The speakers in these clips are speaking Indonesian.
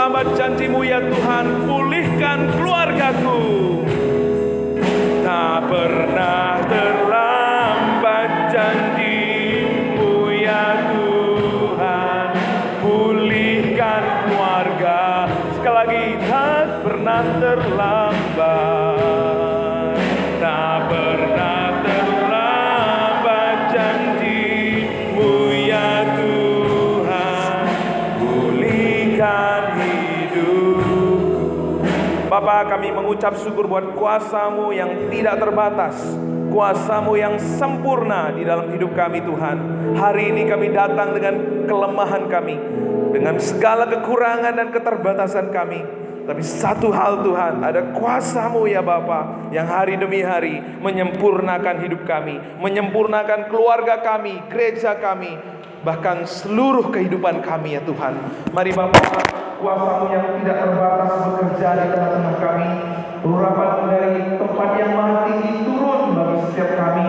terlambat janji-Mu ya Tuhan, pulihkan keluargaku. Tak pernah terlambat janji-Mu ya Tuhan, pulihkan keluarga. Sekali lagi, tak pernah terlambat, tak pernah terlambat janji-Mu ya Tuhan, pulihkan hidupku. Bapa, kami mengucap syukur buat kuasa-Mu yang tidak terbatas, kuasa-Mu yang sempurna di dalam hidup kami Tuhan. Hari ini kami datang dengan kelemahan kami, dengan segala kekurangan dan keterbatasan kami. Tapi satu hal Tuhan, ada kuasa-Mu ya Bapa, yang hari demi hari menyempurnakan hidup kami, menyempurnakan keluarga kami, gereja kami, bahkan seluruh kehidupan kami ya Tuhan. Mari Bapa, kuasa-Mu yang tidak terbatas bekerja di tengah-tengah kami. Urapan dari tempat yang maha tinggi turun bagi setiap kami.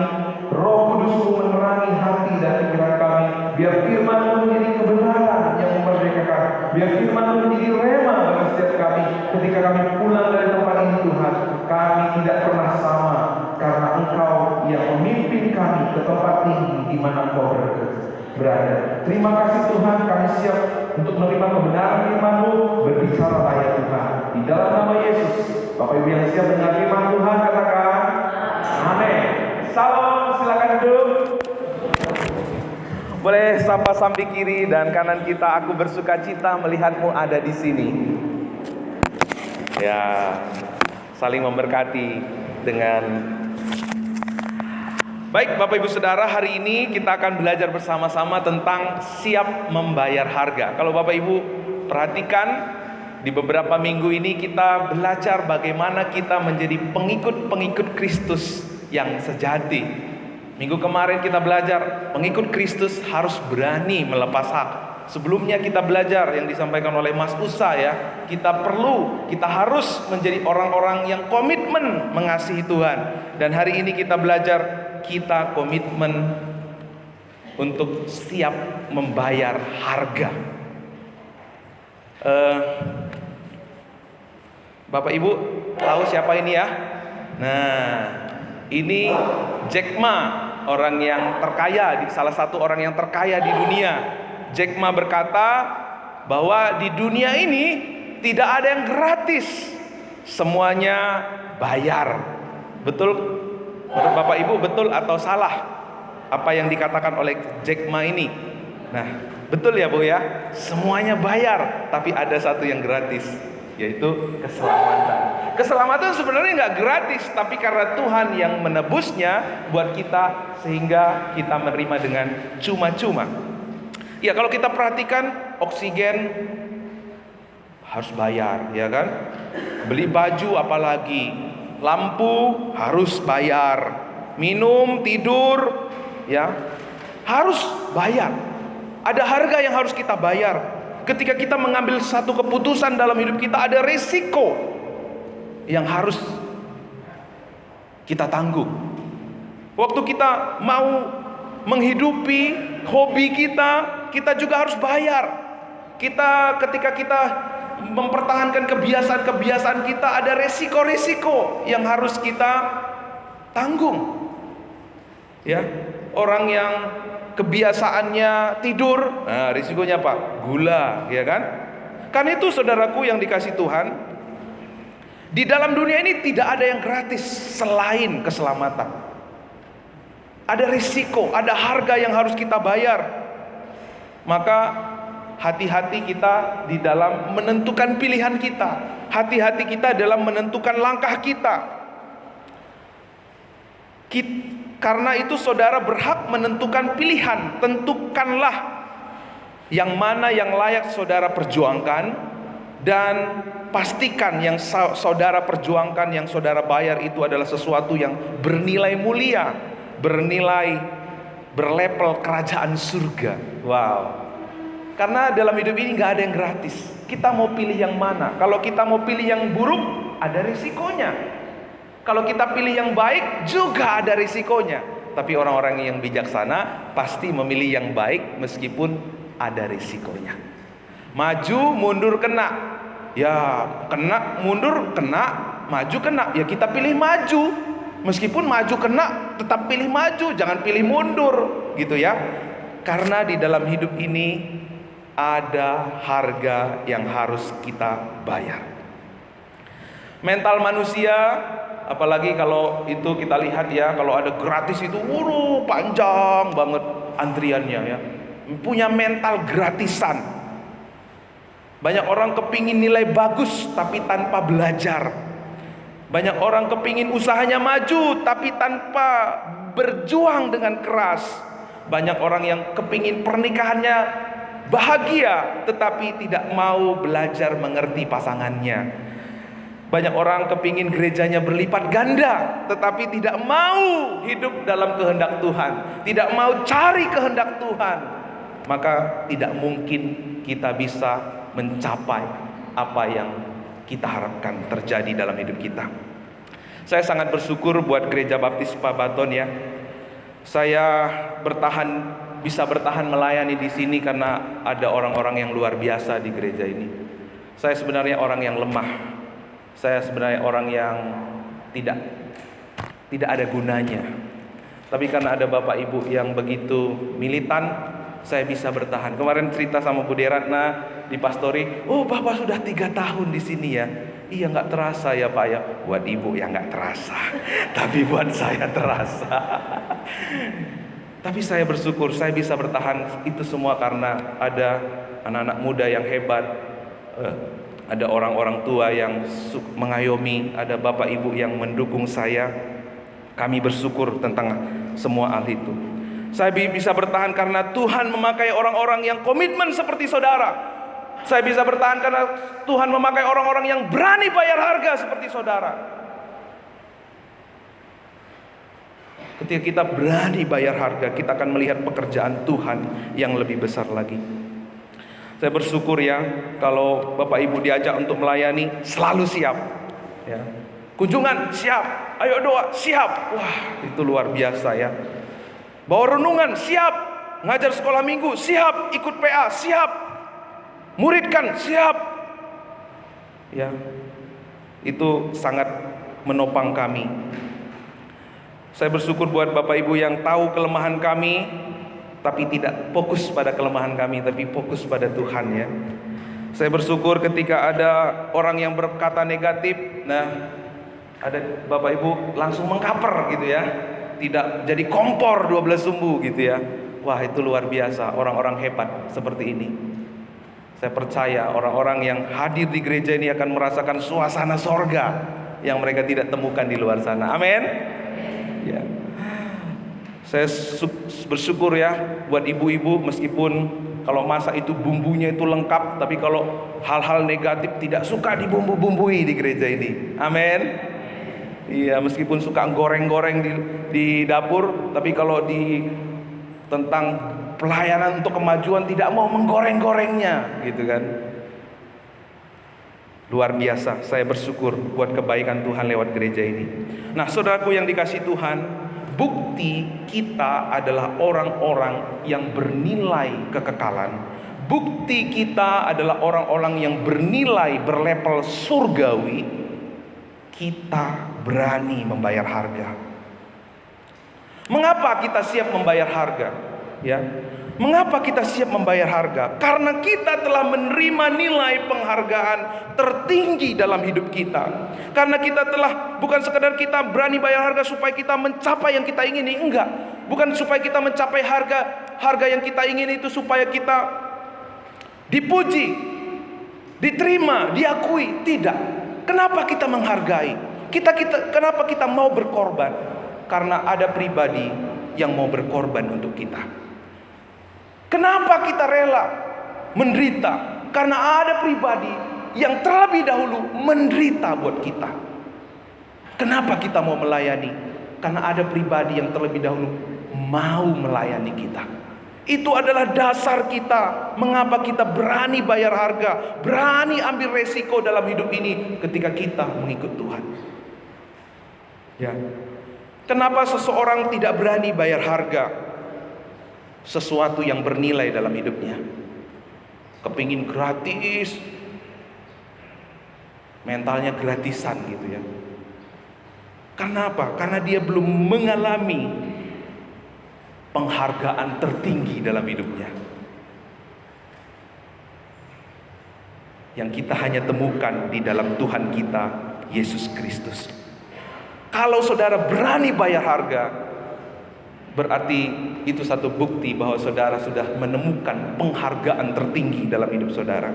Roh Kudus-Mu menerangi hati dan pikiran kami. Biar firman-Mu menjadi kebenaran yang memerdekakan. Biar firman-Mu menjadi rema bagi setiap kami. Ketika kami pulang dari tempat ini Tuhan, kami tidak pernah sama, karena Engkau yang memimpin kami ke tempat tinggi di mana Engkau berada. Terima kasih Tuhan, kami siap untuk menerima kebenaran firman-Mu. Berbicaralah ya Tuhan, di dalam nama Yesus. Bapak Ibu yang siap dengan firman Tuhan, katakan amin. Salam, silakan duduk. Boleh sapa samping kiri dan kanan kita. Aku bersuka cita melihatmu ada di sini. Ya, saling memberkati dengan baik. Bapak Ibu Saudara, hari ini kita akan belajar bersama-sama tentang siap membayar harga. Kalau Bapak Ibu perhatikan, di beberapa minggu ini kita belajar bagaimana kita menjadi pengikut-pengikut Kristus yang sejati. Minggu kemarin kita belajar pengikut Kristus harus berani melepas hak. Sebelumnya kita belajar yang disampaikan oleh Mas Usa ya, kita harus menjadi orang-orang yang komitmen mengasihi Tuhan. Dan hari ini kita belajar kita komitmen untuk siap membayar harga. Bapak Ibu tahu siapa ini ya? Nah, ini Jack Ma, orang yang terkaya, salah satu orang yang terkaya di dunia. Jack Ma berkata bahwa di dunia ini tidak ada yang gratis, semuanya bayar. Betul? Menurut Bapak Ibu betul atau salah apa yang dikatakan oleh Jack Ma ini? Nah, betul ya Bu ya? Semuanya bayar, tapi ada satu yang gratis, yaitu keselamatan. Keselamatan sebenarnya nggak gratis, tapi karena Tuhan yang menebusnya buat kita, sehingga kita menerima dengan cuma-cuma. Ya, kalau kita perhatikan, oksigen harus bayar, ya kan? Beli baju apalagi, lampu harus bayar, minum, tidur, ya harus bayar. Ada harga yang harus kita bayar. Ketika kita mengambil satu keputusan dalam hidup kita, ada resiko yang harus kita tanggung. Waktu kita mau menghidupi hobi kita juga harus bayar. Ketika kita mempertahankan kebiasaan-kebiasaan kita, ada resiko-resiko yang harus kita tanggung. Ya, orang yang kebiasaannya tidur, nah risikonya apa? Gula, ya kan? Karena itu saudaraku yang dikasih Tuhan, di dalam dunia ini tidak ada yang gratis selain keselamatan. Ada risiko, ada harga yang harus kita bayar. Maka hati-hati kita di dalam menentukan pilihan kita. Hati-hati kita dalam menentukan langkah kita. Karena itu saudara berhak menentukan pilihan. Tentukanlah yang mana yang layak saudara perjuangkan, dan pastikan yang saudara perjuangkan, yang saudara bayar itu adalah sesuatu yang bernilai mulia, bernilai berlevel kerajaan surga. Wow. Karena dalam hidup ini gak ada yang gratis. Kita mau pilih yang mana? Kalau kita mau pilih yang buruk, ada risikonya. Kalau kita pilih yang baik, juga ada risikonya. Tapi orang-orang yang bijaksana pasti memilih yang baik meskipun ada risikonya. Maju mundur kena. ya kena, mundur kena, maju kena, ya kita pilih maju. Meskipun maju kena, tetap pilih maju, jangan pilih mundur, gitu ya. Karena di dalam hidup ini ada harga yang harus kita bayar. Mental manusia, apalagi kalau itu kita lihat ya, kalau ada gratis itu, panjang banget antriannya ya. Punya mental gratisan. Banyak orang kepingin nilai bagus tapi tanpa belajar. Banyak orang kepingin usahanya maju tapi tanpa berjuang dengan keras. Banyak orang yang kepingin pernikahannya bahagia tetapi tidak mau belajar mengerti pasangannya. Banyak orang kepingin gerejanya berlipat ganda tetapi tidak mau hidup dalam kehendak Tuhan, tidak mau cari kehendak Tuhan. Maka tidak mungkin kita bisa mencapai apa yang kita harapkan terjadi dalam hidup kita. Saya sangat bersyukur buat Gereja Baptis Pabaton ya. Saya bisa bertahan melayani di sini karena ada orang-orang yang luar biasa di gereja ini. Saya sebenarnya orang yang lemah. Saya sebenarnya orang yang tidak ada gunanya. Tapi karena ada Bapak Ibu yang begitu militan, saya bisa bertahan. Kemarin cerita sama Bu Deratna di pastori, oh Bapak sudah 3 tahun di sini ya. Iya nggak terasa ya Pak ya. Buat Ibu ya nggak terasa, tapi buat saya terasa. Tapi saya bersyukur saya bisa bertahan itu semua karena ada anak-anak muda yang hebat, ada orang-orang tua yang mengayomi, ada Bapak Ibu yang mendukung saya. Kami bersyukur tentang semua hal itu. Saya bisa bertahan karena Tuhan memakai orang-orang yang komitmen seperti saudara. Saya bisa bertahan karena Tuhan memakai orang-orang yang berani bayar harga seperti saudara. Ketika kita berani bayar harga, kita akan melihat pekerjaan Tuhan yang lebih besar lagi. Saya bersyukur ya, kalau Bapak Ibu diajak untuk melayani, selalu siap ya. Kunjungan siap, ayo doa siap. Wah, itu luar biasa ya. Bawa renungan siap, ngajar sekolah minggu siap, ikut PA siap, muridkan siap. Ya, itu sangat menopang kami. Saya bersyukur buat Bapak Ibu yang tahu kelemahan kami, tapi tidak fokus pada kelemahan kami, tapi fokus pada Tuhan ya. Saya bersyukur ketika ada orang yang berkata negatif, nah ada Bapak Ibu langsung mengkaper gitu ya. Tidak jadi kompor 12 sumbu gitu ya. Wah itu luar biasa, orang-orang hebat seperti ini. Saya percaya orang-orang yang hadir di gereja ini akan merasakan suasana sorga yang mereka tidak temukan di luar sana. Amin ya. Saya bersyukur ya buat ibu-ibu, meskipun kalau masak itu bumbunya itu lengkap, tapi kalau hal-hal negatif tidak suka dibumbu-bumbui di gereja ini. Amin. Iya, meskipun suka goreng-goreng di dapur, tapi kalau tentang pelayanan untuk kemajuan tidak mau menggoreng-gorengnya, gitu kan. Luar biasa, saya bersyukur buat kebaikan Tuhan lewat gereja ini. Nah, saudaraku yang dikasih Tuhan, bukti kita adalah orang-orang yang bernilai kekekalan. Bukti kita adalah orang-orang yang bernilai berlevel surgawi. Kita berani membayar harga. Mengapa kita siap membayar harga? Ya, mengapa kita siap membayar harga? Karena kita telah menerima nilai penghargaan tertinggi dalam hidup kita. Karena kita telah, bukan sekedar kita berani bayar harga supaya kita mencapai yang kita ingini, enggak. Bukan supaya kita mencapai harga yang kita ingini itu supaya kita dipuji, diterima, diakui, tidak. Kenapa kita menghargai? Kenapa kita mau berkorban? Karena ada pribadi yang mau berkorban untuk kita. Kenapa kita rela menderita? Karena ada pribadi yang terlebih dahulu menderita buat kita. Kenapa kita mau melayani? Karena ada pribadi yang terlebih dahulu mau melayani kita. Itu adalah dasar kita. Mengapa kita berani bayar harga, berani ambil resiko dalam hidup ini ketika kita mengikut Tuhan. Ya. Kenapa seseorang tidak berani bayar harga sesuatu yang bernilai dalam hidupnya? Kepingin gratis, mentalnya gratisan gitu ya. Karena apa? Karena dia belum mengalami penghargaan tertinggi dalam hidupnya, yang kita hanya temukan di dalam Tuhan kita Yesus Kristus. Kalau saudara berani bayar harga, berarti itu satu bukti bahwa saudara sudah menemukan penghargaan tertinggi dalam hidup saudara.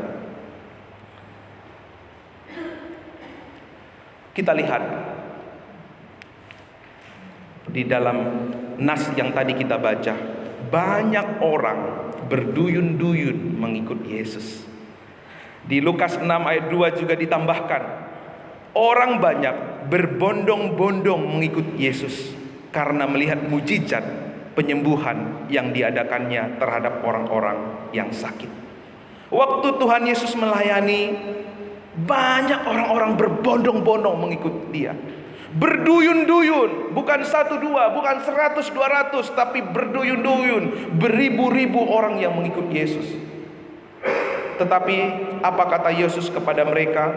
Kita lihat di dalam nas yang tadi kita baca, banyak orang berduyun-duyun mengikut Yesus. Di Lukas 6 ayat 2 juga ditambahkan, orang banyak berbondong-bondong mengikut Yesus karena melihat mujizat penyembuhan yang diadakannya terhadap orang-orang yang sakit. Waktu Tuhan Yesus melayani, banyak orang-orang berbondong-bondong mengikut dia. Berduyun-duyun, bukan 1, 2, bukan 100, 200, tapi berduyun-duyun, beribu-ribu orang yang mengikut Yesus. Tetapi apa kata Yesus kepada mereka?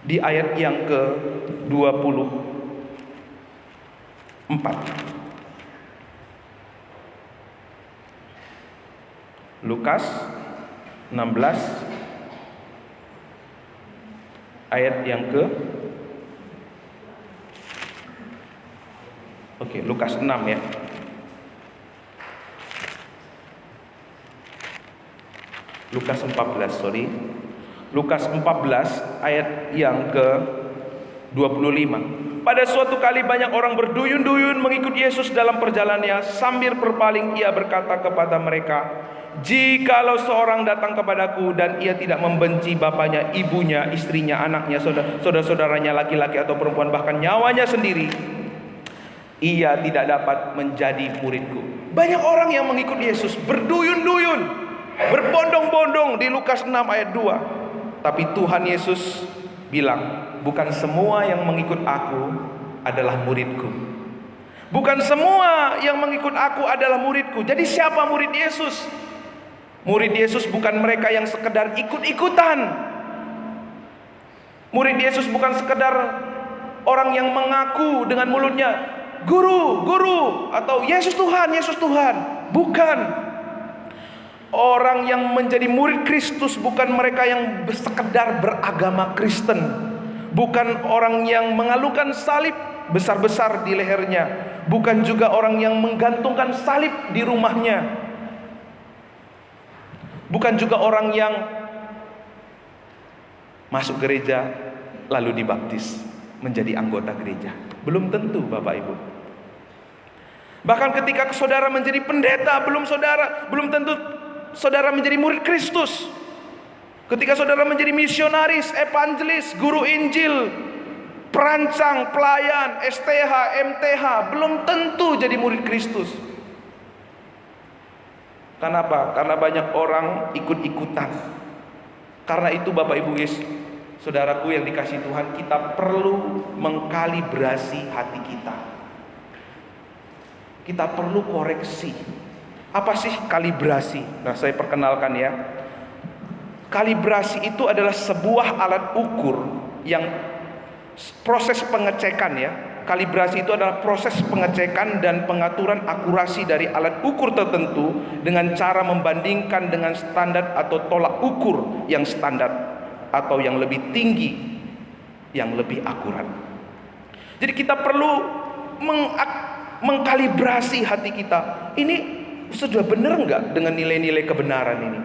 Di ayat yang ke-24. Lukas 16 ayat yang ke Lukas 6 ya. Lukas 14 ayat yang ke-25. Pada suatu kali banyak orang berduyun-duyun mengikut Yesus dalam perjalanannya. Sambil berpaling ia berkata kepada mereka, "Jikalau seorang datang kepadaku dan ia tidak membenci bapaknya, ibunya, istrinya, anaknya, saudara-saudaranya laki-laki atau perempuan, bahkan nyawanya sendiri, ia tidak dapat menjadi muridku." Banyak orang yang mengikut Yesus berduyun-duyun, berbondong-bondong di Lukas 6 ayat 2. Tapi Tuhan Yesus bilang, bukan semua yang mengikut aku adalah muridku. Bukan semua yang mengikut aku adalah muridku. Jadi siapa murid Yesus? Murid Yesus bukan mereka yang sekedar ikut-ikutan. Murid Yesus bukan sekedar orang yang mengaku dengan mulutnya, "Guru, guru," atau "Yesus Tuhan, Yesus Tuhan." Bukan. Orang yang menjadi murid Kristus bukan mereka yang sekedar beragama Kristen. Bukan orang yang mengalungkan salib besar-besar di lehernya. Bukan juga orang yang menggantungkan salib di rumahnya. Bukan juga orang yang masuk gereja lalu dibaptis menjadi anggota gereja. Belum tentu, Bapak Ibu. Bahkan ketika saudara menjadi pendeta, belum tentu saudara menjadi murid Kristus. Ketika saudara menjadi misionaris, evangelis, guru Injil, perancang, pelayan, STH, MTH, belum tentu jadi murid Kristus. Kenapa? Karena banyak orang ikut-ikutan. Karena itu Bapak Ibu saudaraku yang dikasihi Tuhan, kita perlu mengkalibrasi hati kita. Kita perlu koreksi. Apa sih kalibrasi? Nah, saya perkenalkan ya. Kalibrasi itu adalah sebuah alat ukur yang proses pengecekan ya. Kalibrasi itu adalah proses pengecekan dan pengaturan akurasi dari alat ukur tertentu dengan cara membandingkan dengan standar atau tolak ukur yang standar atau yang lebih tinggi, yang lebih akurat. Jadi kita perlu mengkalibrasi hati kita. Ini sudah benar enggak dengan nilai-nilai kebenaran ini?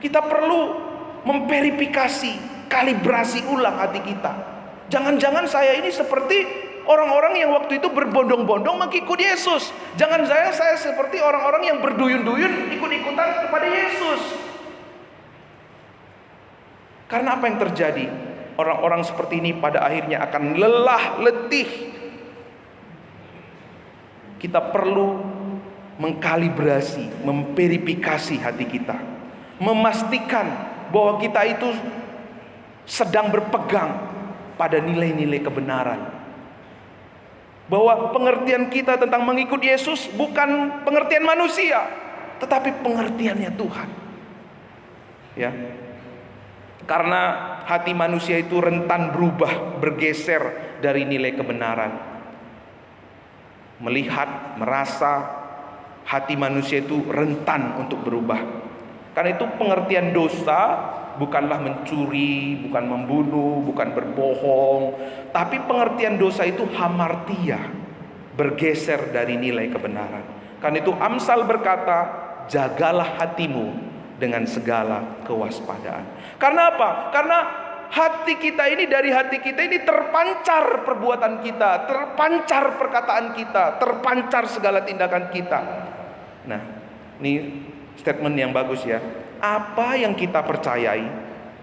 Kita perlu memverifikasi, kalibrasi ulang hati kita. Jangan-jangan saya ini seperti orang-orang yang waktu itu berbondong-bondong mengikut Yesus. Jangan saya seperti orang-orang yang berduyun-duyun ikut-ikutan kepada Yesus. Karena apa yang terjadi? Orang-orang seperti ini pada akhirnya akan lelah, letih. Kita perlu mengkalibrasi, memverifikasi hati kita, memastikan bahwa kita itu sedang berpegang pada nilai-nilai kebenaran, bahwa pengertian kita tentang mengikut Yesus bukan pengertian manusia, tetapi pengertiannya Tuhan. Ya. Karena hati manusia itu rentan berubah, bergeser dari nilai kebenaran. Melihat, merasa, hati manusia itu rentan untuk berubah. Karena itu pengertian dosa bukanlah mencuri, bukan membunuh, bukan berbohong, tapi pengertian dosa itu hamartia, bergeser dari nilai kebenaran. Karena itu Amsal berkata, jagalah hatimu dengan segala kewaspadaan. Karena apa? Karena hati kita ini, dari hati kita ini terpancar perbuatan kita, terpancar perkataan kita, terpancar segala tindakan kita. Nah, ini statement yang bagus ya. Apa yang kita percayai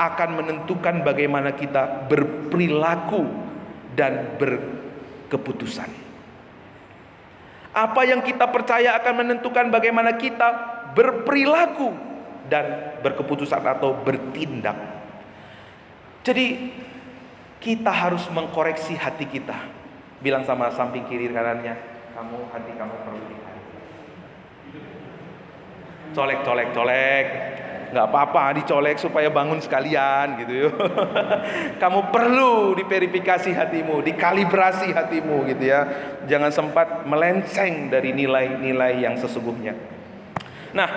akan menentukan bagaimana kita berperilaku dan berkeputusan. Apa yang kita percaya akan menentukan bagaimana kita berperilaku dan berkeputusan atau bertindak. Jadi kita harus mengkoreksi hati kita. Bilang sama samping kiri kanannya, hati kamu perlu dikasih. Colek. Nggak apa-apa dicolek supaya bangun sekalian gitu ya. Kamu perlu diverifikasi hatimu, dikalibrasi hatimu gitu ya. Jangan sempat melenceng dari nilai-nilai yang sesungguhnya. Nah,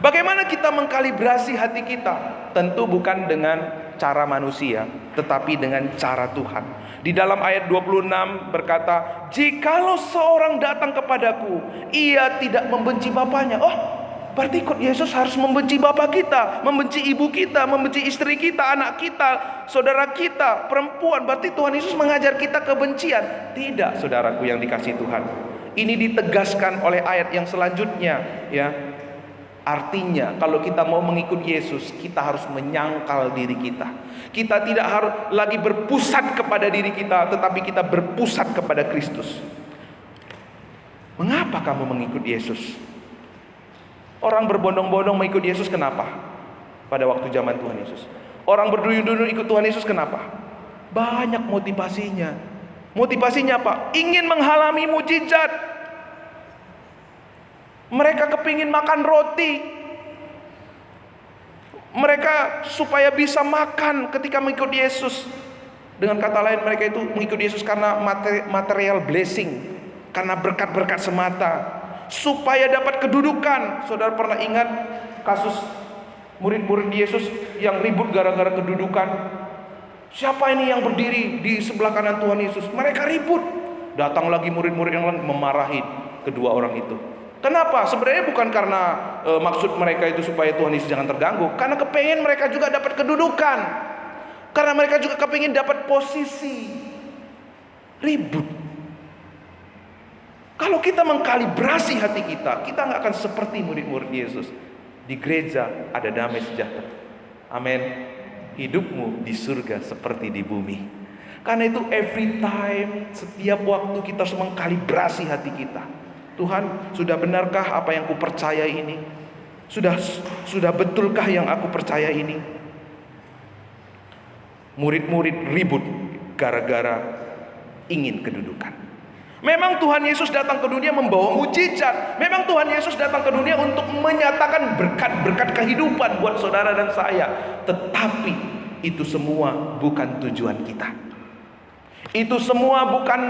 bagaimana kita mengkalibrasi hati kita? Tentu bukan dengan cara manusia, tetapi dengan cara Tuhan. Di dalam ayat 26 berkata, jikalau seorang datang kepadaku, ia tidak membenci bapaknya. Oh, berarti ikut Yesus harus membenci bapak kita, membenci ibu kita, membenci istri kita, anak kita, saudara kita, perempuan. Berarti Tuhan Yesus mengajar kita kebencian. Tidak, saudaraku yang dikasihi Tuhan. Ini ditegaskan oleh ayat yang selanjutnya ya. Artinya kalau kita mau mengikut Yesus, kita harus menyangkal diri kita. Kita tidak harus lagi berpusat kepada diri kita, tetapi kita berpusat kepada Kristus. Mengapa kamu mengikut Yesus? Orang berbondong-bondong mengikut Yesus kenapa? Pada waktu zaman Tuhan Yesus. Orang berduyun-duyun ikut Tuhan Yesus kenapa? Banyak motivasinya. Motivasinya apa? Ingin menghalangi mujizat. Mereka kepingin makan roti. Mereka supaya bisa makan ketika mengikut Yesus. Dengan kata lain, mereka itu mengikut Yesus karena material blessing, karena berkat-berkat semata, supaya dapat kedudukan. Saudara pernah ingat kasus murid-murid Yesus yang ribut gara-gara kedudukan? Siapa ini yang berdiri di sebelah kanan Tuhan Yesus? Mereka ribut. Datang lagi murid-murid yang lain memarahi kedua orang itu. Kenapa? Sebenarnya bukan karena maksud mereka itu supaya Tuhan Yesus jangan terganggu, karena kepengen mereka juga dapat kedudukan, karena mereka juga kepengen dapat posisi. Ribut. Kalau kita mengkalibrasi hati kita, kita nggak akan seperti murid-murid Yesus. Di gereja ada damai sejahtera. Amin. Hidupmu di surga seperti di bumi. Karena itu every time, setiap waktu kita harus mengkalibrasi hati kita. Tuhan, sudah benarkah apa yang ku percaya ini? Sudah betulkah yang aku percaya ini? Murid-murid ribut gara-gara ingin kedudukan. Memang Tuhan Yesus datang ke dunia membawa mujizat. Memang Tuhan Yesus datang ke dunia untuk menyatakan berkat-berkat kehidupan buat saudara dan saya. Tetapi itu semua bukan tujuan kita. Itu semua bukan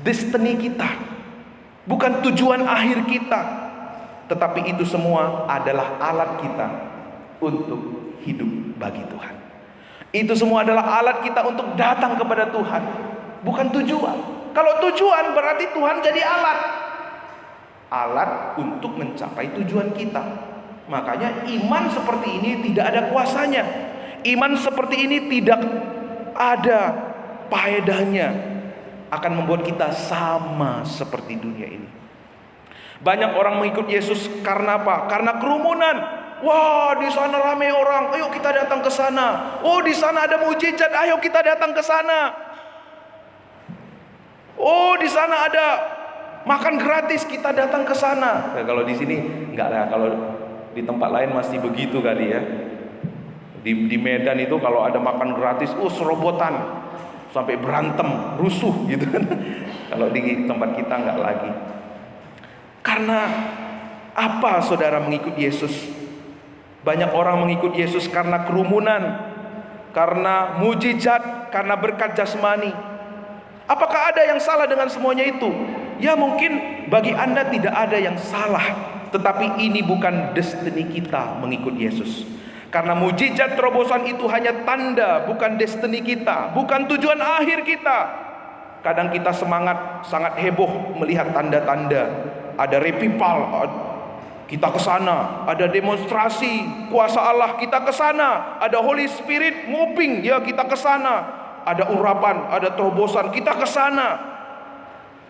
destiny kita. Bukan tujuan akhir kita. Tetapi itu semua adalah alat kita untuk hidup bagi Tuhan. Itu semua adalah alat kita untuk datang kepada Tuhan, bukan tujuan. Kalau tujuan berarti Tuhan jadi alat. Alat untuk mencapai tujuan kita. Makanya iman seperti ini tidak ada kuasanya. Iman seperti ini tidak ada faedahnya. Akan membuat kita sama seperti dunia ini. Banyak orang mengikut Yesus karena apa? Karena kerumunan. Wah, di sana ramai orang, ayo kita datang ke sana. Oh, di sana ada mujizat, ayo kita datang ke sana. Oh, di sana ada makan gratis, kita datang ke sana. Nah, kalau di sini enggak lah, kalau di tempat lain masih begitu kali ya. Di Medan itu kalau ada makan gratis, serobotan. Sampai berantem, rusuh gitu kan. Kalau di tempat kita enggak lagi. Karena apa saudara mengikut Yesus? Banyak orang mengikut Yesus karena kerumunan, karena mujizat, karena berkat jasmani. Apakah ada yang salah dengan semuanya itu? Ya, mungkin bagi Anda tidak ada yang salah, tetapi ini bukan destiny kita mengikut Yesus. Karena mujizat terobosan itu hanya tanda, bukan destiny kita, bukan tujuan akhir kita. Kadang kita sangat heboh melihat tanda-tanda. Ada revival, kita ke sana. Ada demonstrasi kuasa Allah, kita ke sana. Ada Holy Spirit moving, ya kita ke sana. Ada urapan, ada terobosan, kita ke sana.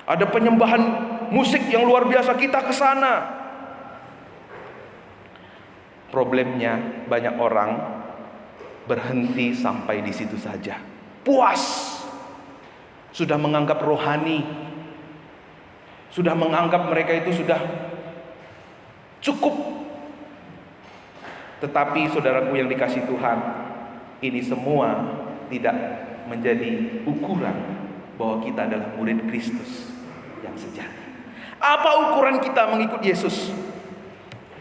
Ada penyembahan musik yang luar biasa, kita ke sana. Problemnya banyak orang berhenti sampai di situ saja. Puas. Sudah menganggap rohani, sudah menganggap mereka itu sudah cukup. Tetapi saudaraku yang dikasihi Tuhan, ini semua tidak menjadi ukuran bahwa kita adalah murid Kristus yang sejati. Apa ukuran kita mengikut Yesus?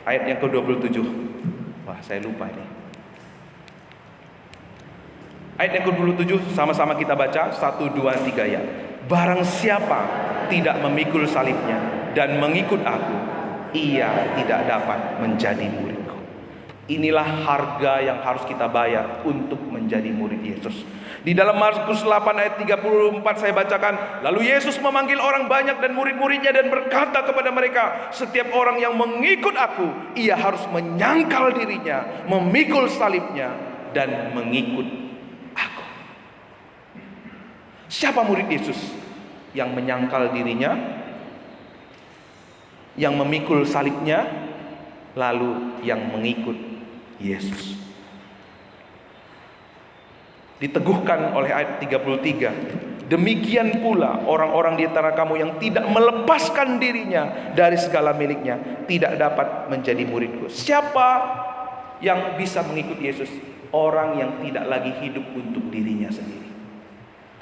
Ayat yang ke-27. Wah, saya lupa ini. Ayat yang ke-27 sama-sama kita baca 1, 2, 3 ya. Barang siapa tidak memikul salibnya dan mengikut aku, ia tidak dapat menjadi muridku. Inilah harga yang harus kita bayar untuk menjadi murid Yesus. Di dalam Markus 8 ayat 34 saya bacakan, lalu Yesus memanggil orang banyak dan murid-muridnya dan berkata kepada mereka, setiap orang yang mengikut aku, ia harus menyangkal dirinya, memikul salibnya dan mengikut aku. Siapa murid Yesus? Yang menyangkal dirinya, yang memikul salibnya, lalu yang mengikut Yesus. Diteguhkan oleh ayat 33, demikian pula orang-orang di antara kamu yang tidak melepaskan dirinya dari segala miliknya tidak dapat menjadi muridku. Siapa yang bisa mengikut Yesus? Orang yang tidak lagi hidup untuk dirinya sendiri.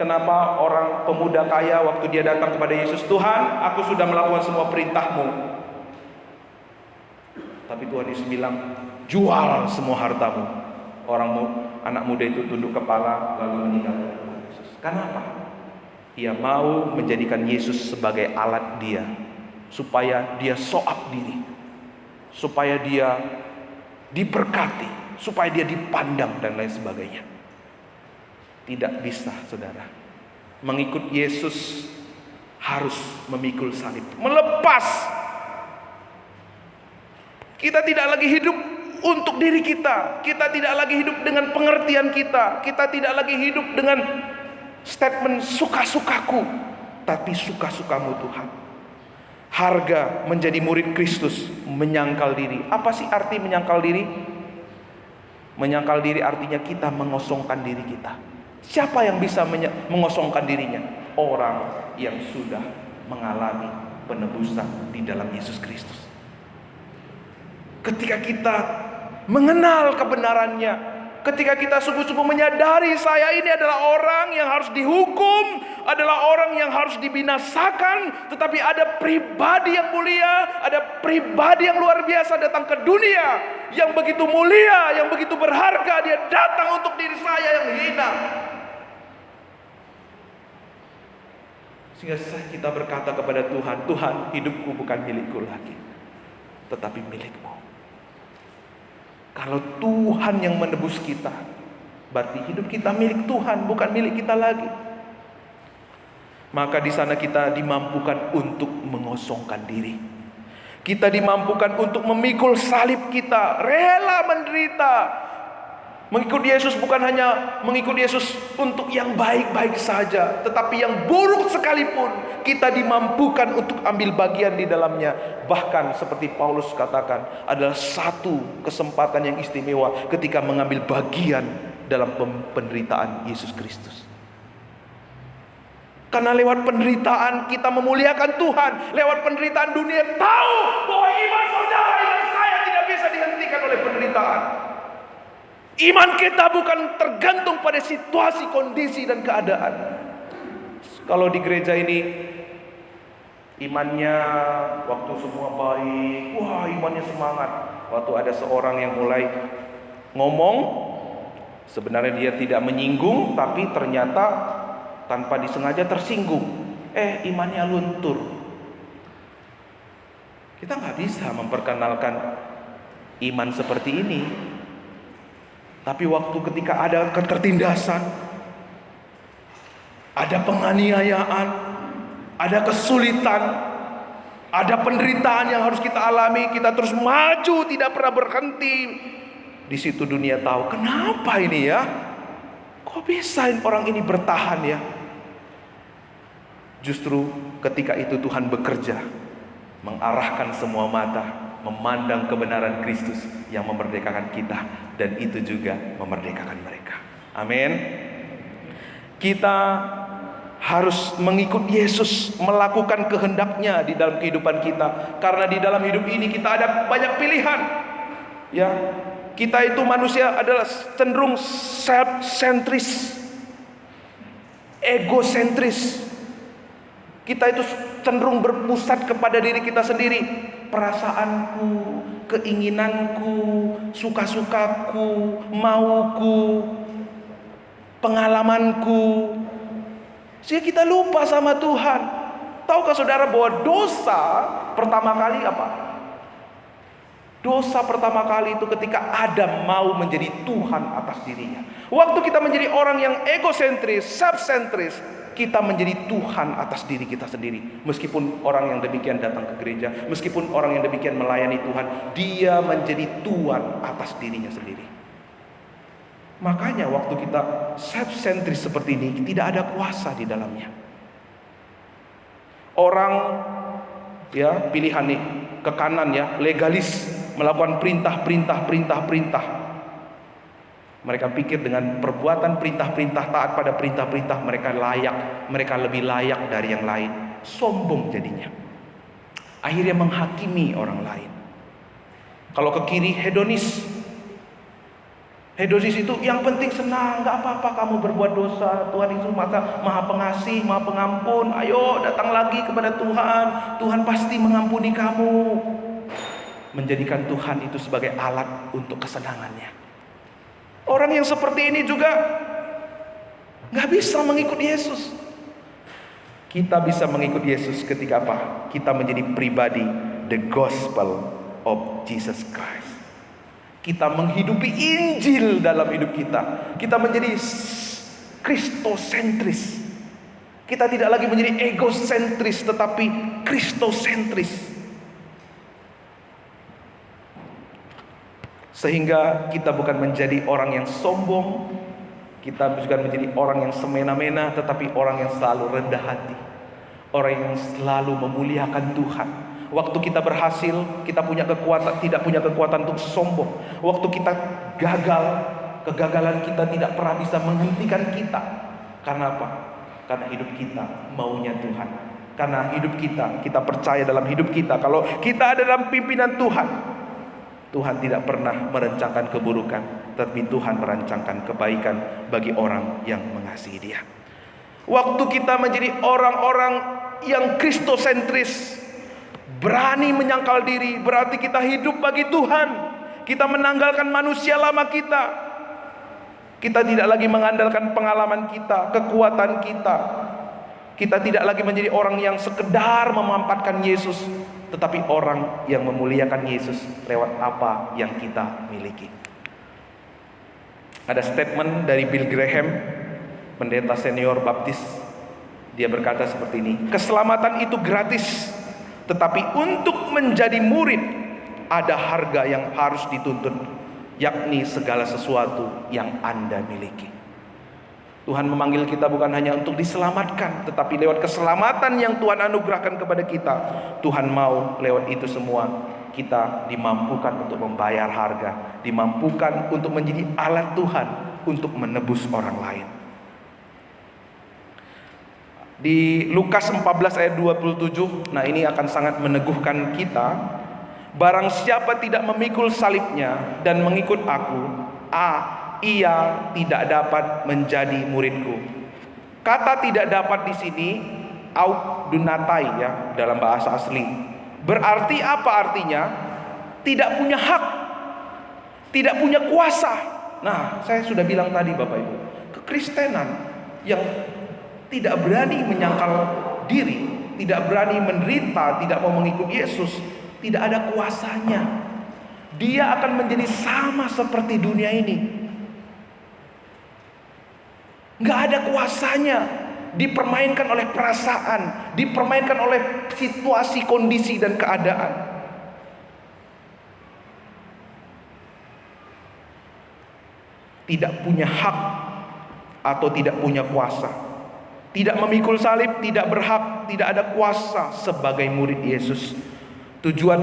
Kenapa orang pemuda kaya waktu dia datang kepada Yesus, Tuhan, aku sudah melakukan semua perintahmu. Tapi Tuhan Yesus bilang, jual semua hartamu. Anak muda itu tunduk kepala lalu meninggalkan Yesus. Kenapa? Ia mau menjadikan Yesus sebagai alat dia, supaya dia show up diri, supaya dia diberkati, supaya dia dipandang dan lain sebagainya. Tidak bisa, saudara. Mengikut Yesus harus memikul salib, melepas. Kita tidak lagi hidup untuk diri kita. Kita tidak lagi hidup dengan pengertian kita. Kita tidak lagi hidup dengan statement suka-sukaku, tapi suka-sukamu Tuhan. Harga menjadi murid Kristus, menyangkal diri. Apa sih arti menyangkal diri? Menyangkal diri artinya kita mengosongkan diri kita. Siapa yang bisa mengosongkan dirinya? Orang yang sudah mengalami penebusan di dalam Yesus Kristus. Ketika kita mengenal kebenarannya, ketika kita sungguh-sungguh menyadari saya ini adalah orang yang harus dihukum, adalah orang yang harus dibinasakan, tetapi ada pribadi yang mulia, ada pribadi yang luar biasa datang ke dunia, yang begitu mulia, yang begitu berharga, dia datang untuk diri saya yang hina. Sehingga kita berkata kepada Tuhan, Tuhan, hidupku bukan milikku lagi, tetapi milikmu. Kalau Tuhan yang menebus kita, berarti hidup kita milik Tuhan, bukan milik kita lagi. Maka di sana kita dimampukan untuk mengosongkan diri. Kita dimampukan untuk memikul salib kita, rela menderita. Mengikut Yesus bukan hanya mengikut Yesus untuk yang baik-baik saja, tetapi yang buruk sekalipun kita dimampukan untuk ambil bagian di dalamnya. Bahkan seperti Paulus katakan, adalah satu kesempatan yang istimewa ketika mengambil bagian dalam penderitaan Yesus Kristus. Karena lewat penderitaan kita memuliakan Tuhan. Lewat penderitaan dunia tahu bahwa iman saudara, iman saya tidak bisa dihentikan oleh penderitaan. Iman kita bukan tergantung pada situasi, kondisi, dan keadaan. Kalau di gereja ini imannya waktu semua baik, wah imannya semangat. waktu ada seorang yang mulai ngomong, sebenarnya dia tidak menyinggung, tapi ternyata tanpa disengaja tersinggung. Imannya luntur. Kita nggak bisa memperkenalkan iman seperti ini. Tapi waktu ketika ada ketertindasan, ada penganiayaan, ada kesulitan, ada penderitaan yang harus kita alami, kita terus maju, tidak pernah berhenti. Di situ dunia tahu, kenapa ini ya? Kok bisa orang ini bertahan ya? Justru ketika itu Tuhan bekerja, mengarahkan semua mata, memandang kebenaran Kristus yang memerdekakan kita, dan itu juga memerdekakan mereka. Amin. Kita harus mengikut Yesus, melakukan kehendaknya di dalam kehidupan kita, karena di dalam hidup ini kita ada banyak pilihan. Ya, kita itu manusia adalah cenderung self-centris, egosentris. Kita itu cenderung berpusat kepada diri kita sendiri. Perasaanku, keinginanku, suka-sukaku, mauku, pengalamanku. Sehingga kita lupa sama Tuhan. Tahukah saudara bahwa dosa pertama kali apa? Dosa pertama kali itu ketika Adam mau menjadi Tuhan atas dirinya. Waktu kita menjadi orang yang egosentris, self-centris, kita menjadi Tuhan atas diri kita sendiri. Meskipun orang yang demikian datang ke gereja, meskipun orang yang demikian melayani Tuhan, dia menjadi Tuhan atas dirinya sendiri. Makanya waktu kita self-centris seperti ini, tidak ada kuasa di dalamnya. Orang ya pilihan nih ke kanan ya, legalis, melakukan perintah. Mereka pikir dengan perbuatan perintah-perintah, taat pada perintah-perintah, mereka lebih layak dari yang lain. Sombong jadinya. Akhirnya menghakimi orang lain. Kalau ke kiri, hedonis. Hedonis itu yang penting senang, gak apa-apa kamu berbuat dosa. Tuhan itu maha pengasih, maha pengampun. Ayo datang lagi kepada Tuhan. Tuhan pasti mengampuni kamu. Menjadikan Tuhan itu sebagai alat untuk kesenangannya. Orang yang seperti ini juga gak bisa mengikut Yesus. Kita bisa mengikut Yesus ketika apa? Kita menjadi pribadi the gospel of Jesus Christ. Kita menghidupi Injil dalam hidup kita. Kita menjadi kristosentris. Kita tidak lagi menjadi egosentris, tetapi kristosentris. Sehingga kita bukan menjadi orang yang sombong, kita bukan menjadi orang yang semena-mena, tetapi orang yang selalu rendah hati, orang yang selalu memuliakan Tuhan. Waktu kita berhasil, kita punya kekuatan, tidak punya kekuatan untuk sombong. Waktu kita gagal, kegagalan kita tidak pernah bisa menghentikan kita. Karena apa? Karena hidup kita maunya Tuhan. Karena hidup kita percaya dalam hidup kita, kalau kita ada dalam pimpinan Tuhan, Tuhan tidak pernah merencanakan keburukan, tapi Tuhan merancangkan kebaikan bagi orang yang mengasihi Dia. Waktu kita menjadi orang-orang yang kristosentris, berani menyangkal diri, berarti kita hidup bagi Tuhan. Kita menanggalkan manusia lama kita. Kita tidak lagi mengandalkan pengalaman kita, kekuatan kita. Kita tidak lagi menjadi orang yang sekedar memampatkan Yesus, tetapi orang yang memuliakan Yesus lewat apa yang kita miliki. Ada statement dari Bill Graham, pendeta senior Baptis. Dia berkata seperti ini: keselamatan itu gratis, tetapi untuk menjadi murid ada harga yang harus dituntut, yakni segala sesuatu yang Anda miliki. Tuhan memanggil kita bukan hanya untuk diselamatkan, tetapi lewat keselamatan yang Tuhan anugerahkan kepada kita, Tuhan mau lewat itu semua kita dimampukan untuk membayar harga, dimampukan untuk menjadi alat Tuhan untuk menebus orang lain. Di Lukas 14 ayat 27, nah ini akan sangat meneguhkan kita. Barang siapa tidak memikul salibnya dan mengikut aku, ia tidak dapat menjadi muridku. Kata tidak dapat di sini audunatai ya dalam bahasa asli. Berarti apa artinya? Tidak punya hak. tidak punya kuasa. Nah, saya sudah bilang tadi Bapak Ibu, kekristenan yang tidak berani menyangkal diri, tidak berani menderita, tidak mau mengikut Yesus, tidak ada kuasanya. Dia akan menjadi sama seperti dunia ini. Nggak ada kuasanya. Dipermainkan oleh perasaan, dipermainkan oleh situasi, kondisi, dan keadaan. Tidak punya hak atau tidak punya kuasa. Tidak memikul salib, tidak berhak, tidak ada kuasa sebagai murid Yesus. Tujuan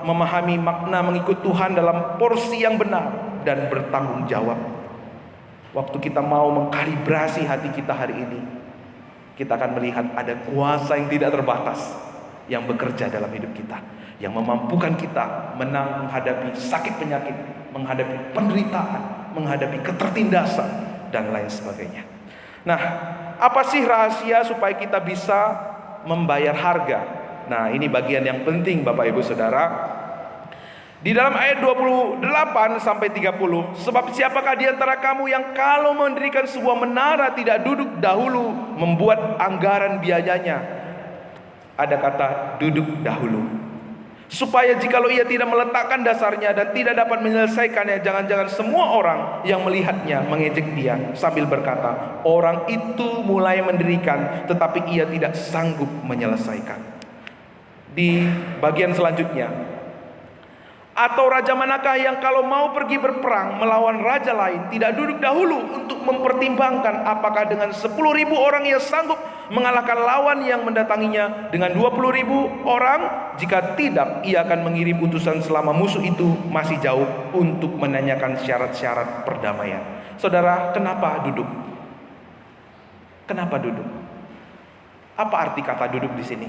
memahami makna mengikut Tuhan dalam porsi yang benar dan bertanggung jawab. Waktu kita mau mengkalibrasi hati kita hari ini, kita akan melihat ada kuasa yang tidak terbatas yang bekerja dalam hidup kita, yang memampukan kita menghadapi sakit penyakit, menghadapi penderitaan, menghadapi ketertindasan, dan lain sebagainya. Nah, apa sih rahasia supaya kita bisa membayar harga? Nah, ini bagian yang penting Bapak Ibu Saudara. Di dalam ayat 28 sampai 30, sebab siapakah di antara kamu yang kalau mendirikan sebuah menara tidak duduk dahulu membuat anggaran biayanya? Ada kata duduk dahulu. Supaya jikalau ia tidak meletakkan dasarnya dan tidak dapat menyelesaikannya, jangan-jangan semua orang yang melihatnya mengejek dia sambil berkata, orang itu mulai mendirikan tetapi ia tidak sanggup menyelesaikan. Di bagian selanjutnya, atau raja manakah yang kalau mau pergi berperang melawan raja lain tidak duduk dahulu untuk mempertimbangkan apakah dengan 10.000 orang ia sanggup mengalahkan lawan yang mendatanginya dengan 20.000 orang? Jika tidak, ia akan mengirim utusan selama musuh itu masih jauh untuk menanyakan syarat-syarat perdamaian. Saudara, kenapa duduk? Kenapa duduk? Apa arti kata duduk di sini?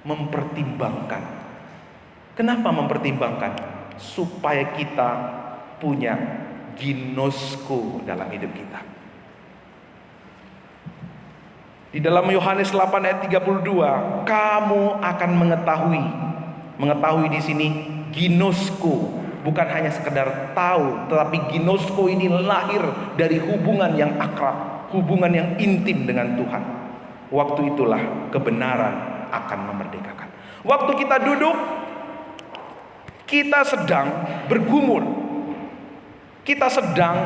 Mempertimbangkan. Kenapa mempertimbangkan? Supaya kita punya ginosko dalam hidup kita. Di dalam Yohanes 8 ayat 32, kamu akan mengetahui di sini ginosko, bukan hanya sekedar tahu, tetapi ginosko ini lahir dari hubungan yang akrab, hubungan yang intim dengan Tuhan. Waktu itulah kebenaran akan memerdekakan. Waktu kita duduk, kita sedang bergumul, kita sedang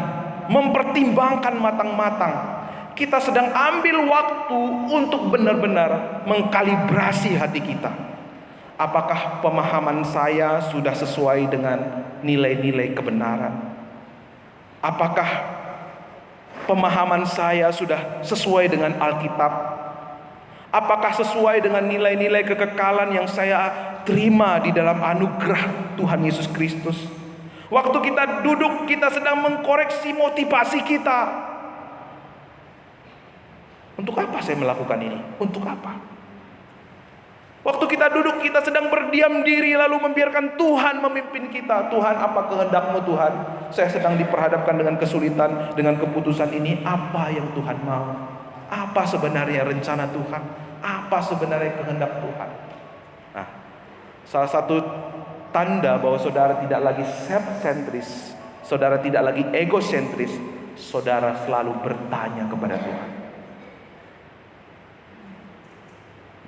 mempertimbangkan matang-matang, kita sedang ambil waktu untuk benar-benar mengkalibrasi hati kita. Apakah pemahaman saya sudah sesuai dengan nilai-nilai kebenaran? Apakah pemahaman saya sudah sesuai dengan Alkitab? Apakah sesuai dengan nilai-nilai kekekalan yang saya terima di dalam anugerah Tuhan Yesus Kristus? Waktu kita duduk, kita sedang mengkoreksi motivasi kita. Untuk apa saya melakukan ini? Untuk apa? Waktu kita duduk, kita sedang berdiam diri lalu membiarkan Tuhan memimpin kita. Tuhan, apa kehendak-Mu Tuhan? Saya sedang diperhadapkan dengan kesulitan, dengan keputusan ini. Apa yang Tuhan mau? Apa sebenarnya rencana Tuhan? Apa sebenarnya kehendak Tuhan? Nah, salah satu tanda bahwa saudara tidak lagi self-centris, saudara tidak lagi egosentris, saudara selalu bertanya kepada Tuhan.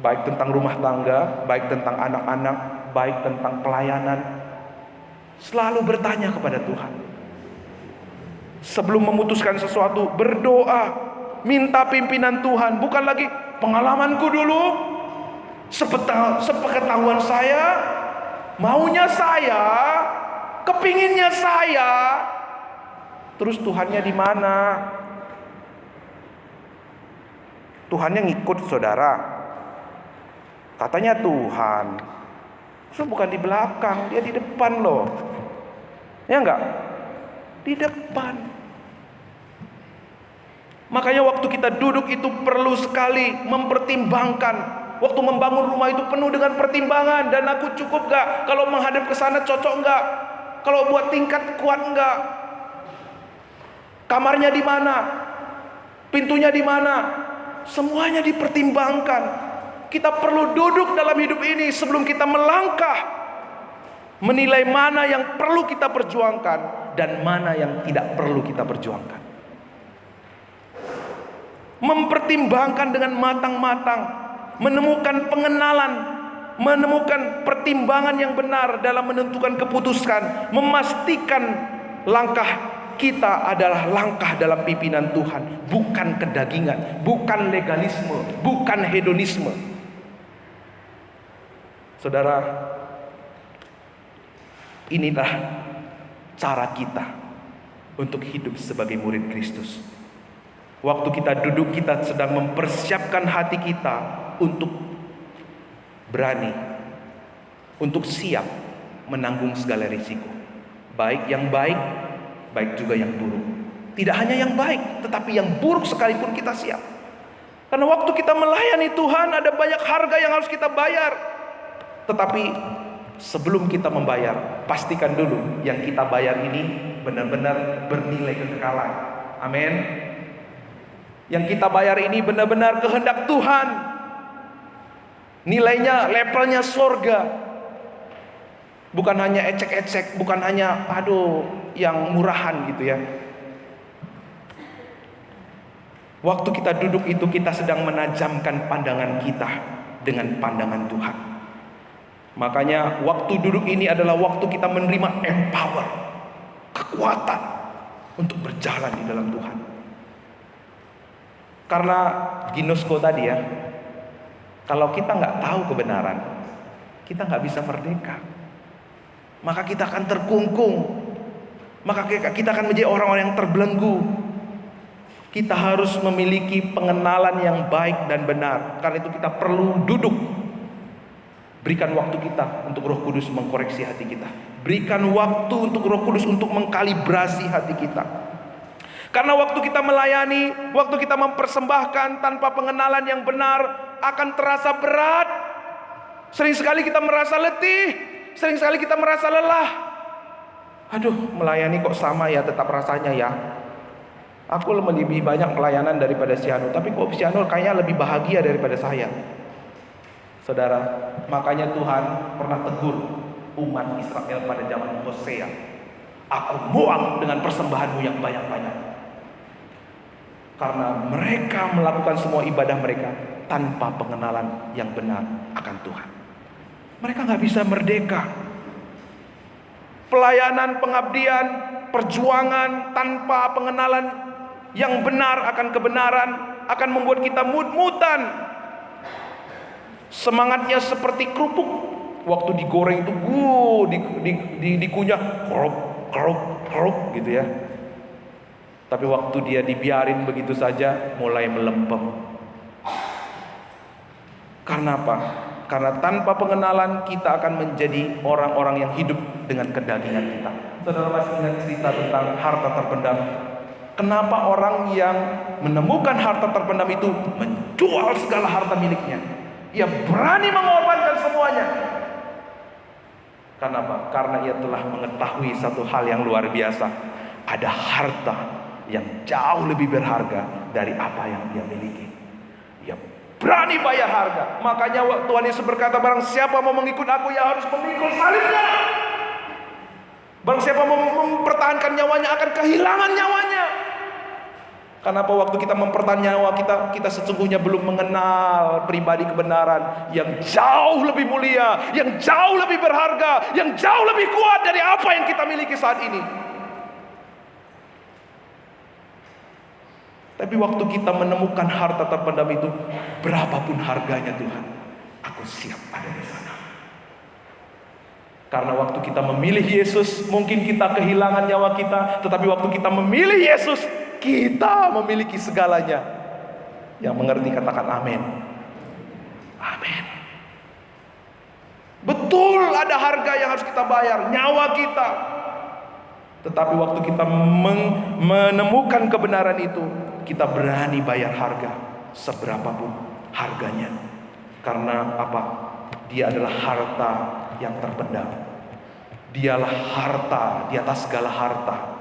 Baik tentang rumah tangga, baik tentang anak-anak, baik tentang pelayanan, selalu bertanya kepada Tuhan. Sebelum memutuskan sesuatu, berdoa, minta pimpinan Tuhan. Bukan lagi pengalamanku dulu, sepengetahuan saya, maunya saya, kepinginnya saya. Terus Tuhannya di mana? Tuhannya ngikut saudara. Katanya Tuhan, so bukan di belakang, dia di depan loh. Ya enggak? Di depan. Makanya waktu kita duduk itu perlu sekali mempertimbangkan. Waktu membangun rumah itu penuh dengan pertimbangan. Dan aku cukup gak? Kalau menghadap ke sana cocok gak? Kalau buat tingkat kuat gak? Kamarnya di mana? Pintunya di mana? Semuanya dipertimbangkan. Kita perlu duduk dalam hidup ini sebelum kita melangkah, menilai mana yang perlu kita perjuangkan dan mana yang tidak perlu kita perjuangkan. Mempertimbangkan dengan matang-matang, menemukan pengenalan, menemukan pertimbangan yang benar dalam menentukan keputusan, memastikan langkah kita adalah langkah dalam pimpinan Tuhan, bukan kedagingan, bukan legalisme, bukan hedonisme. Saudara, inilah cara kita untuk hidup sebagai murid Kristus. Waktu kita duduk, kita sedang mempersiapkan hati kita untuk berani, untuk siap menanggung segala risiko. Baik yang baik, baik juga yang buruk. Tidak hanya yang baik, tetapi yang buruk sekalipun kita siap. Karena waktu kita melayani Tuhan, ada banyak harga yang harus kita bayar. Tetapi sebelum kita membayar, pastikan dulu yang kita bayar ini benar-benar bernilai kekekalan. Amin. Yang kita bayar ini benar-benar kehendak Tuhan. Nilainya, levelnya surga. Bukan hanya ecek-ecek, bukan hanya yang murahan gitu ya. Waktu kita duduk itu, kita sedang menajamkan pandangan kita dengan pandangan Tuhan. Makanya waktu duduk ini adalah waktu kita menerima empower, kekuatan untuk berjalan di dalam Tuhan. Karena ginosko tadi ya, kalau kita nggak tahu kebenaran, kita nggak bisa merdeka. Maka kita akan terkungkung, maka kita akan menjadi orang-orang yang terbelenggu. Kita harus memiliki pengenalan yang baik dan benar. Karena itu kita perlu duduk. Berikan waktu kita untuk Roh Kudus mengkoreksi hati kita. Berikan waktu untuk Roh Kudus untuk mengkalibrasi hati kita. Karena waktu kita melayani, waktu kita mempersembahkan tanpa pengenalan yang benar, akan terasa berat. Sering sekali kita merasa letih, sering sekali kita merasa lelah. Melayani kok sama ya tetap rasanya ya. Aku lebih banyak pelayanan daripada si Anu, tapi kok si Anu kayaknya lebih bahagia daripada saya. Saudara, makanya Tuhan pernah tegur umat Israel pada zaman Hosea. Aku muak dengan persembahanmu yang banyak-banyak. Karena mereka melakukan semua ibadah mereka tanpa pengenalan yang benar akan Tuhan. Mereka gak bisa merdeka. Pelayanan, pengabdian, perjuangan tanpa pengenalan yang benar akan kebenaran akan membuat kita mut-mutan. Semangatnya seperti kerupuk. Waktu digoreng itu dikunyah keruk gitu ya. Tapi waktu dia dibiarin begitu saja mulai melempem. Karena apa? Karena tanpa pengenalan kita akan menjadi orang-orang yang hidup dengan kedagingan kita. Saudara masih ingat cerita tentang harta terpendam? Kenapa orang yang menemukan harta terpendam itu menjual segala harta miliknya? Ia berani mengorbankan semuanya. Karena apa? Karena ia telah mengetahui satu hal yang luar biasa. Ada harta yang jauh lebih berharga dari apa yang dia miliki. Dia berani bayar harga. Makanya Tuhan Yesus berkata, barang siapa mau mengikut aku, ya harus memikul salibnya. Barang siapa mau mempertahankan nyawanya akan kehilangan nyawanya. Kenapa waktu kita mempertahankan nyawa kita sesungguhnya belum mengenal pribadi kebenaran yang jauh lebih mulia, yang jauh lebih berharga, yang jauh lebih kuat dari apa yang kita miliki saat ini. Tapi waktu kita menemukan harta terpendam itu, berapapun harganya Tuhan, aku siap ada di sana. Karena waktu kita memilih Yesus, mungkin kita kehilangan nyawa kita, tetapi waktu kita memilih Yesus, kita memiliki segalanya. Yang mengerti katakan amin. Amin. Betul ada harga yang harus kita bayar, nyawa kita. Tetapi waktu kita menemukan kebenaran itu, kita berani bayar harga seberapapun harganya. Karena apa? Dia adalah harta yang terpendam. Dialah harta di atas segala harta.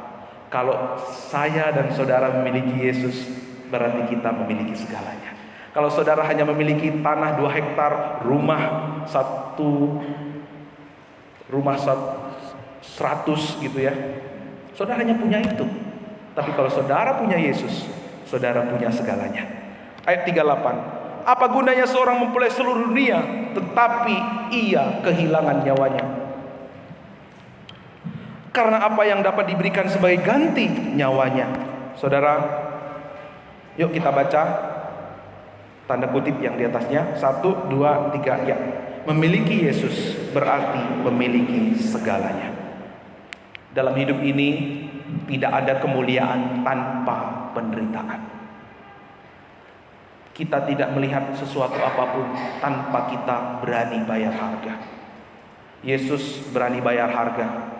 Kalau saya dan saudara memiliki Yesus, berarti kita memiliki segalanya. Kalau saudara hanya memiliki tanah 2 hektar, rumah 100 gitu ya, Saudara hanya punya itu. Tapi kalau saudara punya Yesus, saudara punya segalanya. Ayat 38. Apa gunanya seorang memperoleh seluruh dunia, tetapi ia kehilangan nyawanya? Karena apa yang dapat diberikan sebagai ganti nyawanya? Saudara, yuk kita baca tanda kutip yang di atasnya. 1, 2, 3, ya. Memiliki Yesus berarti memiliki segalanya. Dalam hidup ini tidak ada kemuliaan tanpa penderitaan. Kita tidak melihat sesuatu apapun tanpa kita berani bayar harga. Yesus berani bayar harga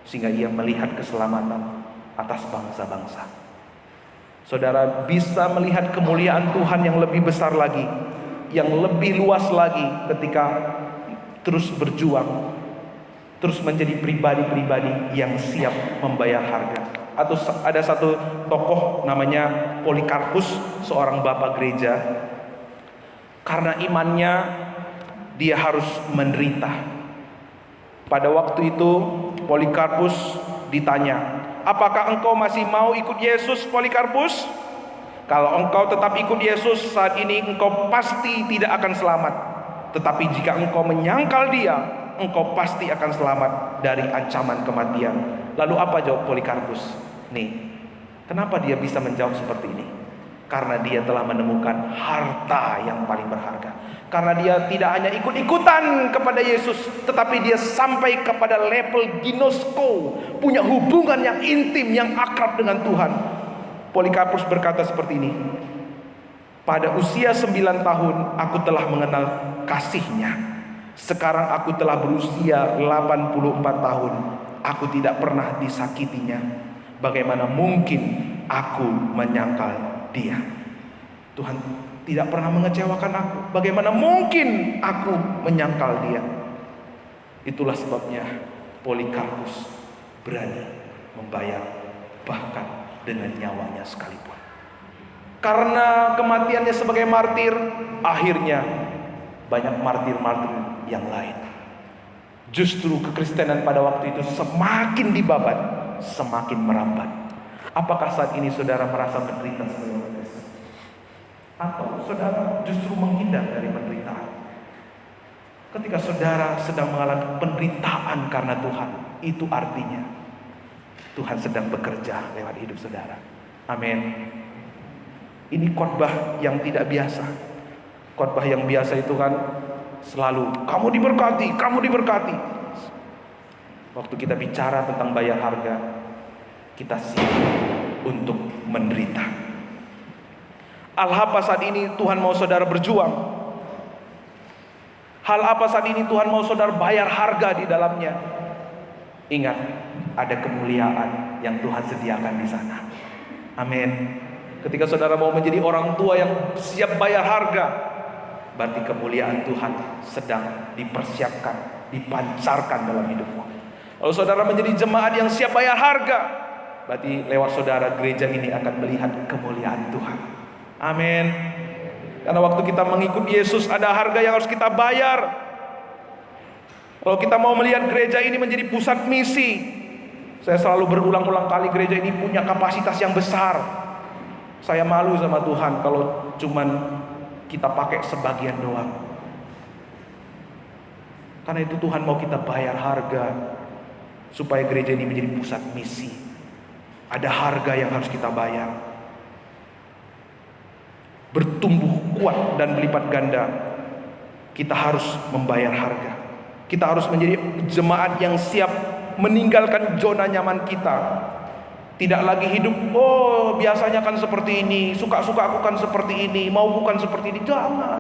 sehingga ia melihat keselamatan atas bangsa-bangsa. Saudara bisa melihat kemuliaan Tuhan yang lebih besar lagi, yang lebih luas lagi ketika terus berjuang, terus menjadi pribadi-pribadi yang siap membayar harga. Atau ada satu tokoh namanya Polikarpus, seorang bapak gereja. Karena imannya dia harus menderita. Pada waktu itu Polikarpus ditanya, apakah engkau masih mau ikut Yesus, Polikarpus? Kalau engkau tetap ikut Yesus saat ini, engkau pasti tidak akan selamat. Tetapi jika engkau menyangkal dia, engkau pasti akan selamat dari ancaman kematian. Lalu apa jawab Polikarpus? Nih, kenapa dia bisa menjawab seperti ini? Karena dia telah menemukan harta yang paling berharga. Karena dia tidak hanya ikut-ikutan kepada Yesus, tetapi dia sampai kepada level ginosko, punya hubungan yang intim, yang akrab dengan Tuhan. Polikarpus berkata seperti ini, pada usia 9 tahun aku telah mengenal kasih-Nya. Sekarang aku telah berusia 84 tahun. Aku tidak pernah disakitinya. Bagaimana mungkin aku menyangkal dia? Tuhan tidak pernah mengecewakan aku. Bagaimana mungkin aku menyangkal dia? Itulah sebabnya Polikarpus berani membayar bahkan dengan nyawanya sekalipun. Karena kematiannya sebagai martir, akhirnya banyak martir-martir yang lain. Justru kekristenan pada waktu itu semakin dibabat, semakin merambat. Apakah saat ini saudara merasa menderita sebagai orang Kristen? Atau saudara justru menghindar dari penderitaan? Ketika saudara sedang mengalami penderitaan karena Tuhan, itu artinya Tuhan sedang bekerja lewat hidup saudara. Amin. Ini khotbah yang tidak biasa. Khotbah yang biasa itu kan selalu kamu diberkati, kamu diberkati. Waktu kita bicara tentang bayar harga, kita siap untuk menderita. Hal apa saat ini Tuhan mau saudara berjuang? Hal apa saat ini Tuhan mau saudara bayar harga di dalamnya? Ingat, ada kemuliaan yang Tuhan sediakan di sana. Amin. Ketika saudara mau menjadi orang tua yang siap bayar harga, berarti kemuliaan Tuhan sedang dipersiapkan, dipancarkan dalam hidupmu. Kalau saudara menjadi jemaat yang siap bayar harga, berarti lewat saudara gereja ini akan melihat kemuliaan Tuhan. Amin. Karena waktu kita mengikut Yesus ada harga yang harus kita bayar. Kalau kita mau melihat gereja ini menjadi pusat misi, saya selalu berulang-ulang kali gereja ini punya kapasitas yang besar. Saya malu sama Tuhan kalau cuman kita pakai sebagian doang. Karena itu Tuhan mau kita bayar harga supaya gereja ini menjadi pusat misi. Ada harga yang harus kita bayar. Bertumbuh kuat dan berlipat ganda, kita harus membayar harga. Kita harus menjadi jemaat yang siap meninggalkan zona nyaman kita. Tidak lagi hidup, oh biasanya kan seperti ini, suka-suka aku kan seperti ini, mau bukan seperti ini. Jangan.